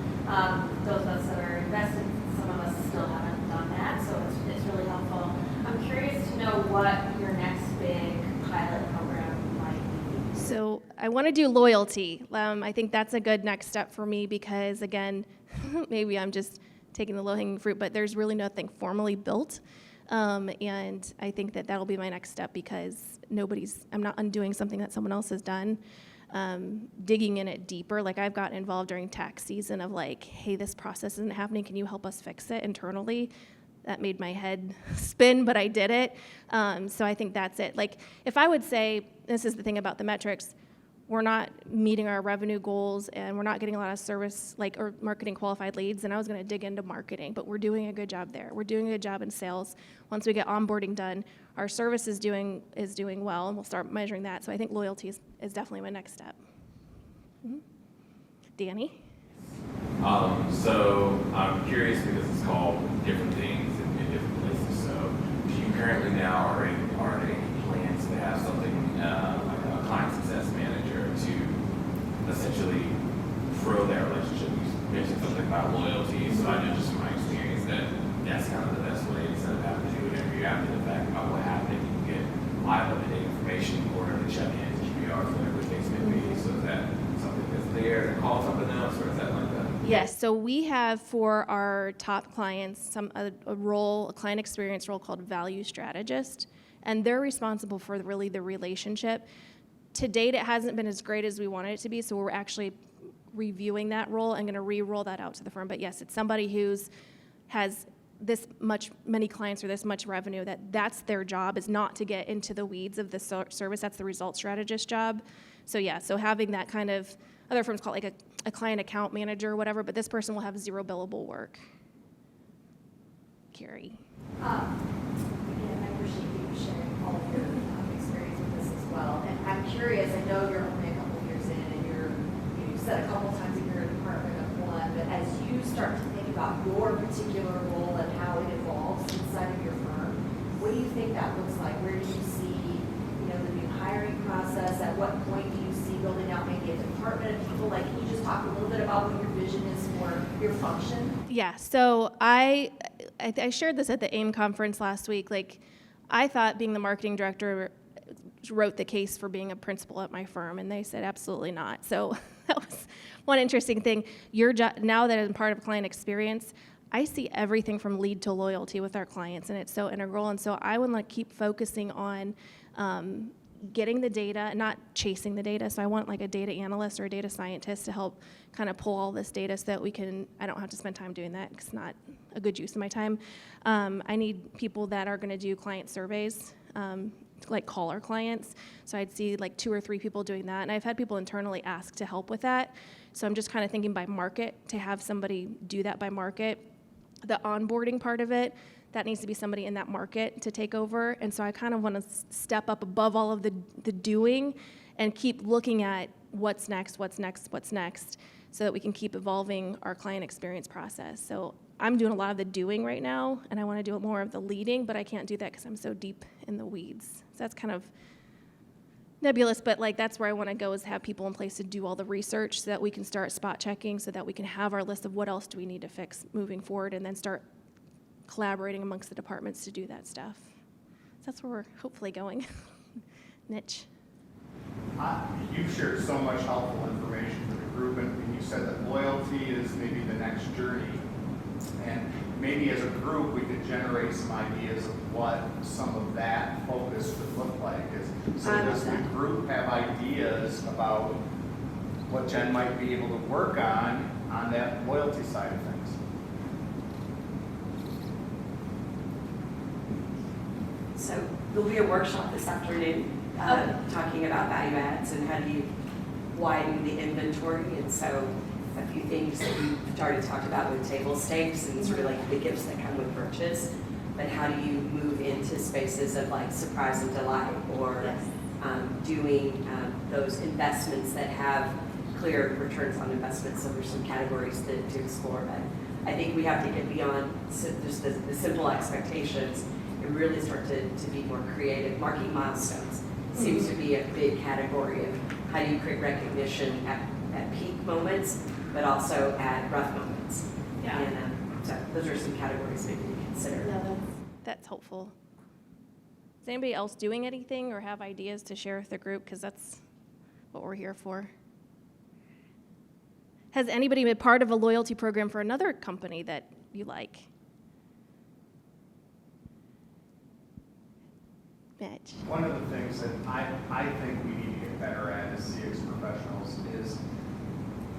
Those of us that are invested, some of us still haven't done that, so it's really helpful. I'm curious to know what your next big pilot program might be. So I want to do loyalty. I think that's a good next step for me because, again, maybe I'm just taking the low-hanging fruit, but there's really nothing formally built. And I think that that'll be my next step because I'm not undoing something that someone else has done. Digging in it deeper, like I've gotten involved during tax season of like, hey, this process isn't happening, can you help us fix it internally? That made my head spin, but I did it. So I think that's it. Like if I would say, this is the thing about the metrics, we're not meeting our revenue goals and we're not getting a lot of service or marketing qualified leads, and I was going to dig into marketing, but we're doing a good job there. We're doing a good job in sales. Once we get onboarding done, our service is doing well, and we'll start measuring that. So I think loyalty is definitely my next step. Mm-hmm. Danny? So I'm curious because it's called different things in different places. So do you currently now are there any plans to have something like a client success manager to essentially grow that relationship? You mentioned something about loyalty, so I know just from my experience that that's kind of the best way instead of having to do it every year after the fact about what happened. You can get live up-to-date information or to check in, GPR, whatever the case may be. So is that something that's there to call something else, or is that like that? Yes, so we have for our top clients a client experience role called value strategist, and they're responsible for really the relationship. To date, it hasn't been as great as we wanted it to be, so we're actually reviewing that role and going to re-roll that out to the firm. But yes, it's somebody has many clients or this much revenue, that's their job, is not to get into the weeds of the service. That's the result strategist job. So yeah, so having that kind of, other firms call it like a client account manager or whatever, but this person will have zero billable work. Carrie. Again, I appreciate you sharing all of your experience with this as well. And I'm curious, I know you're only a couple of years in and you said a couple times that you're in a department of one, but as you start to think about your particular role and how it evolves inside of your firm, what do you think that looks like? Where do you see, the new hiring process? At what point do you see building out maybe a department of people? Like, can you just talk a little bit about what your vision is for your function? Yeah, so I shared this at the AIM conference last week. Like, I thought being the marketing director wrote the case for being a principal at my firm, and they said absolutely not. So that was one interesting thing. Your job, now that I'm part of client experience, I see everything from lead to loyalty with our clients, and it's so integral. And so I would like keep focusing on getting the data, not chasing the data. So I want like a data analyst or a data scientist to help kind of pull all this data so that I don't have to spend time doing that because it's not a good use of my time. I need people that are going to do client surveys, like call our clients. So I'd see like 2 or 3 people doing that. And I've had people internally ask to help with that. So I'm just kind of thinking by market, to have somebody do that by market. The onboarding part of it, that needs to be somebody in that market to take over. And so I kind of want to step up above all of the doing and keep looking at what's next, so that we can keep evolving our client experience process. So I'm doing a lot of the doing right now, and I want to do more of the leading, but I can't do that because I'm so deep in the weeds. So that's kind of nebulous, but like that's where I want to go, is have people in place to do all the research so that we can start spot checking, so that we can have our list of what else do we need to fix moving forward, and then start collaborating amongst the departments to do that stuff. So that's where we're hopefully going. Niche. You've shared so much helpful information for the group, and you said that loyalty is maybe the next journey. And maybe as a group, we could generate some ideas of what some of that focus would look like. So does the group have ideas about what Jen might be able to work on that loyalty side of things? So there'll be a workshop this afternoon talking about value adds and how do you widen the inventory. And so a few things that we've already talked about with table stakes and sort of like the gifts that come with purchase. But how do you move into spaces of like surprise and delight, or doing those investments that have clear returns on investment? So there's some categories to explore. But I think we have to get beyond just the simple expectations and really start to be more creative. Marking milestones seems to be a big category of how do you create recognition at peak moments, but also at rough moments. Yeah. And so those are some categories maybe to consider. No, that's helpful. Is anybody else doing anything or have ideas to share with the group? Because that's what we're here for. Has anybody been part of a loyalty program for another company that you like? Mitch. One of the things that I think we need to get better at as CX professionals is,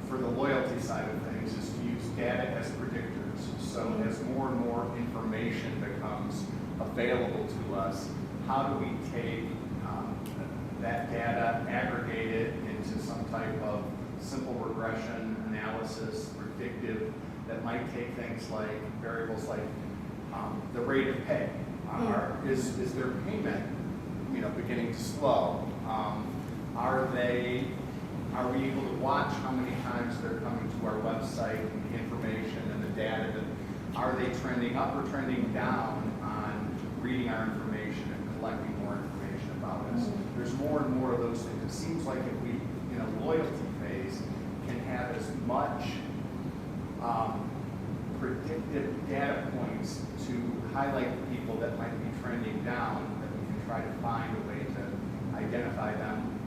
for the loyalty side of things, is to use data as predictors. So as more and more information becomes available to us, how do we take that data, aggregate it into some type of simple regression analysis, predictive, that might take things like variables like the rate of pay. Is their payment, beginning to slow? Are we able to watch how many times they're coming to our website and the information and the data? Are they trending up or trending down on reading our information and collecting more information about us? There's more and more of those things. It seems like if we, in a loyalty phase, can have as much predictive data points to highlight the people that might be trending down, that we can try to find a way to identify them,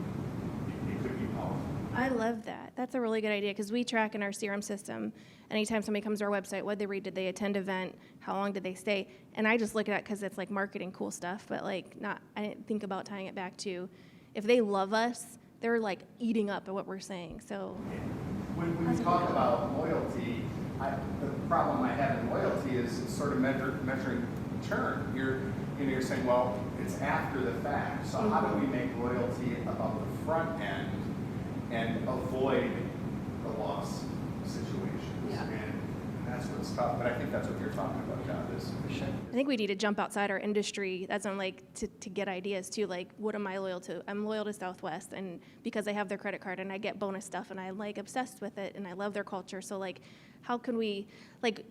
it could be powerful. I love that. That's a really good idea, because we track in our CRM system anytime somebody comes to our website, what they read, did they attend event, how long did they stay, and I just look at it because it's like marketing cool stuff, but like I didn't think about tying it back to if they love us, they're like eating up at what we're saying. So when we talk about loyalty, the problem I have in loyalty is it's sort of measuring churn. You're saying, well, it's after the fact. So how do we make loyalty about the front end and avoid the loss situations? Yeah. And that's what's tough. But I think that's what you're talking about, John, is I think we need to jump outside our industry. That's on like to get ideas too. Like, what am I loyal to? I'm loyal to Southwest, and because I have their credit card and I get bonus stuff, and I'm like obsessed with it, and I love their culture. So like, how can we like?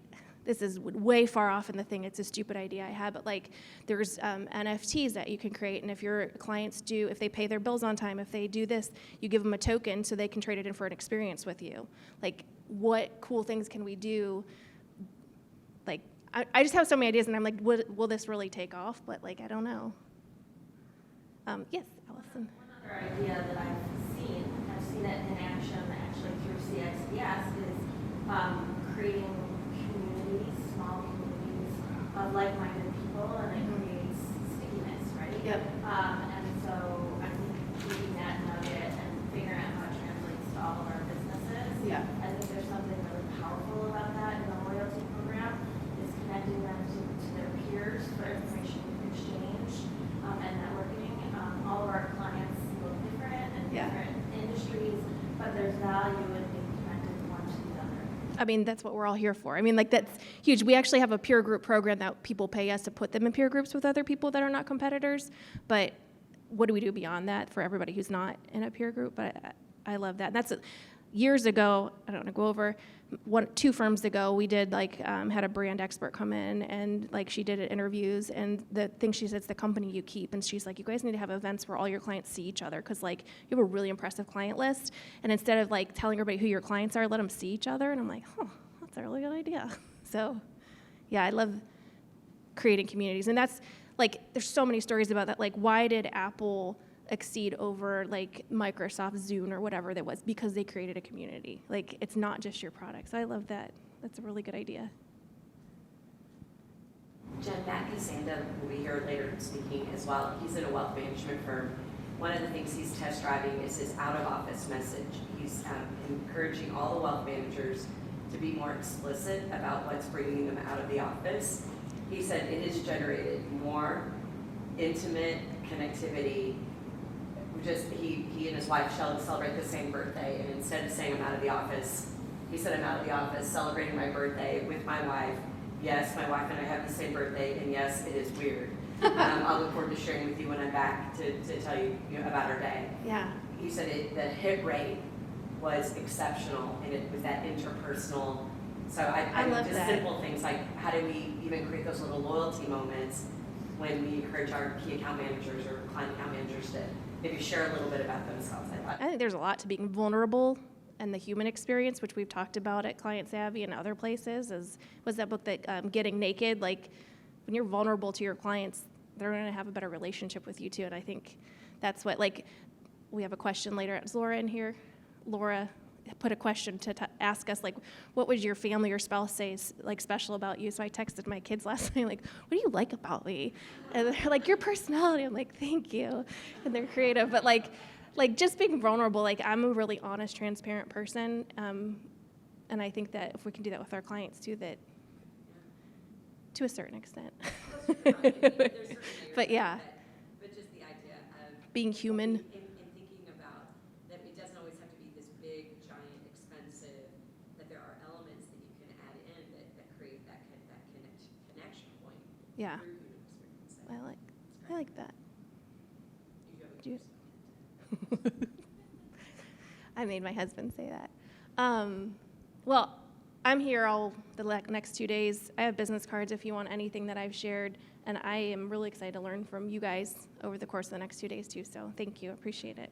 This is way far off in the thing. It's a stupid idea I had, but like, there's NFTs that you can create, and if your clients if they pay their bills on time, if they do this, you give them a token so they can trade it in for an experience with you. Like, what cool things can we do? Like, I just have so many ideas, and I'm like, will this really take off? But like, I don't know. Yes, Allison. One other idea that I've seen it in action actually through CXps is creating small communities of like-minded people, and it creates stickiness, right? Yep. And so I think taking that nugget and figuring out how it translates to all of our businesses. Yeah. I think there's something really powerful about that in the loyalty program, is connecting them to their peers for information exchange and networking. All of our clients look different and different industries, but there's value in being connected one to the other. I mean, that's what we're all here for. I mean, like, that's huge. We actually have a peer group program that people pay us to put them in peer groups with other people that are not competitors. But what do we do beyond that for everybody who's not in a peer group? But I love that. That's years ago. I don't want to go over. 2 firms ago, we did had a brand expert come in, and like she did interviews, and the thing she said, it's the company you keep, and she's like, you guys need to have events where all your clients see each other, because like you have a really impressive client list, and instead of like telling everybody who your clients are, let them see each other. And I'm like, that's a really good idea. So yeah, I love creating communities, and that's like, there's so many stories about that. Like, why did Apple exceed over like Microsoft, Zoom, or whatever that was? Because they created a community. Like, it's not just your products. I love that. That's a really good idea. Jen, Matt Casanda will be here later speaking as well. He's in a wealth management firm. One of the things he's test driving is his out-of-office message. He's encouraging all the wealth managers to be more explicit about what's bringing them out of the office. He said it has generated more intimate connectivity. He and his wife celebrate the same birthday, and instead of saying I'm out of the office, He said, I'm out of the office celebrating my birthday with my wife. Yes, my wife and I have the same birthday, and yes, it is weird. I'll look forward to sharing with you when I'm back to tell you, about our day. Yeah. He said the hit rate was exceptional, and it was that interpersonal. So I love just that. simple things like how do we even create those little loyalty moments when we encourage our key account managers or client account managers to maybe share a little bit about themselves. I think there's a lot to being vulnerable and the human experience, which we've talked about at Client Savvy and other places. Was that book that Getting Naked? Like when you're vulnerable to your clients, they're going to have a better relationship with you too. And I think that's what, like, we have a question later. Is Laura in here? Laura put a question to ask us, like, what would your family or spouse say is, like, special about you? So I texted my kids last night, like, what do you like about me? And they're like, your personality. I'm like, thank you. And they're creative. But, like just being vulnerable, like, I'm a really honest, transparent person. And I think that if we can do that with our clients, too, that to a certain extent. But, yeah. But just the idea of Being human. and thinking about that it doesn't always have to be this big, giant, expensive, that there are elements that you can add in that create that connection point Yeah. through human experience. So I like that. you do have a Do you- good I made my husband say that. Well, I'm here all the next 2 days. I have business cards if you want anything that I've shared, and I am really excited to learn from you guys over the course of the next 2 days too. So thank you, appreciate it.